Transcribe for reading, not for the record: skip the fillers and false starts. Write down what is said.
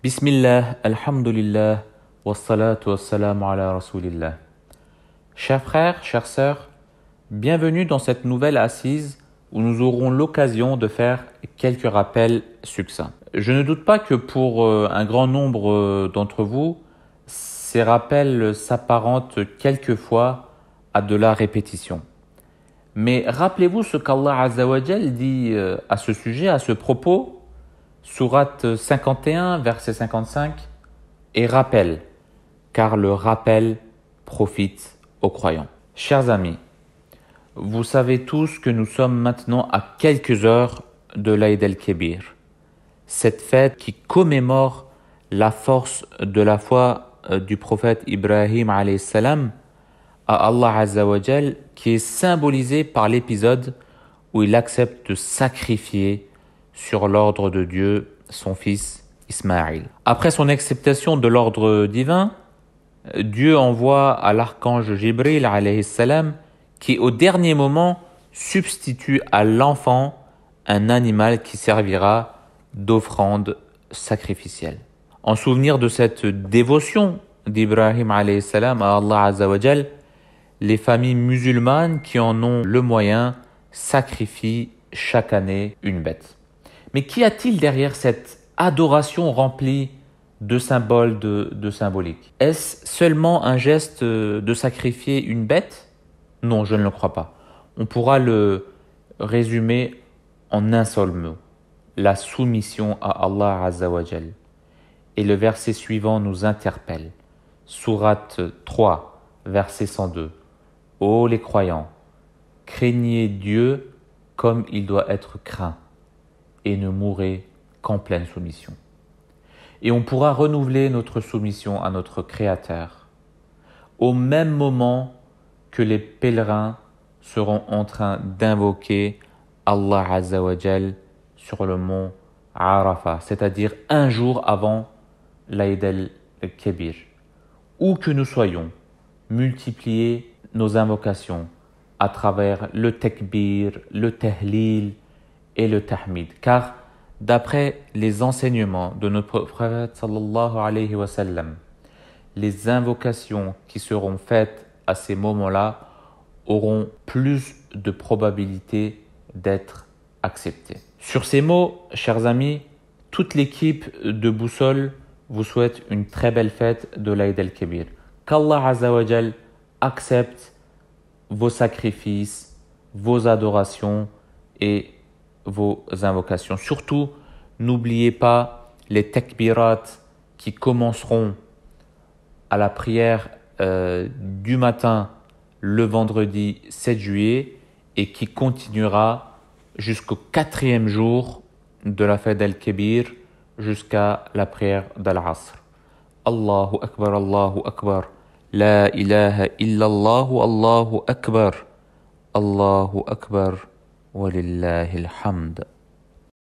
Bismillah, alhamdulillah, wassalatu wassalamu ala rasulillah. Chers frères, chères sœurs, bienvenue dans cette nouvelle assise où nous aurons l'occasion de faire quelques rappels succincts. Je ne doute pas que pour un grand nombre d'entre vous, ces rappels s'apparentent quelquefois à de la répétition. Mais rappelez-vous ce qu'Allah Azza wa Jal dit à ce sujet, à ce propos, Sourate 51, verset 55, et rappelle, car le rappel profite aux croyants. Chers amis, vous savez tous que nous sommes maintenant à quelques heures de l'Aïd el-Kébir, cette fête qui commémore la force de la foi du prophète Ibrahim alayhi salam à Allah Azza wa Jal, qui est symbolisée par l'épisode où il accepte de sacrifier sur l'ordre de Dieu son fils Ismaïl. Après son acceptation de l'ordre divin, Dieu envoie à l'archange Jibril alayhi salam, qui au dernier moment substitue à l'enfant un animal qui servira d'offrande sacrificielle. En souvenir de cette dévotion d'Ibrahim alayhi salam à Allah Azza wa Jal, les familles musulmanes qui en ont le moyen sacrifient chaque année une bête. Mais qu'y a-t-il derrière cette adoration remplie de symboles, de symbolique? Est-ce seulement un geste de sacrifier une bête? Non, je ne le crois pas. On pourra le résumer en un seul mot: la soumission à Allah Azza wa Jal. Et le verset suivant nous interpelle. Sourate 3, verset 102. Ô les croyants, craignez Dieu comme il doit être craint, et ne mourrez qu'en pleine soumission. Et on pourra renouveler notre soumission à notre Créateur au même moment que les pèlerins seront en train d'invoquer Allah Azza wa Jal sur le mont Arafah, c'est-à-dire un jour avant l'Aïd el-Kébir. Où que nous soyons, multipliez nos invocations à travers le takbir, le tahlil et le tahmid, car d'après les enseignements de notre prophète sallallahu alayhi wa sallam, les invocations qui seront faites à ces moments-là auront plus de probabilité d'être acceptées. Sur ces mots, chers amis, toute l'équipe de Boussole vous souhaite une très belle fête de l'Aïd el-Kébir. Qu'Allah Azza wa Jal accepte vos sacrifices, vos adorations et vos invocations. Surtout, n'oubliez pas les takbirat qui commenceront à la prière du matin le vendredi 7 juillet et qui continuera jusqu'au 4e jour de la fête d'Al-Kébir jusqu'à la prière d'Al-Asr. Allahu Akbar, Allahu Akbar. La ilaha illallahu, Allahu Akbar. Allahu Akbar. Walillahil hamd.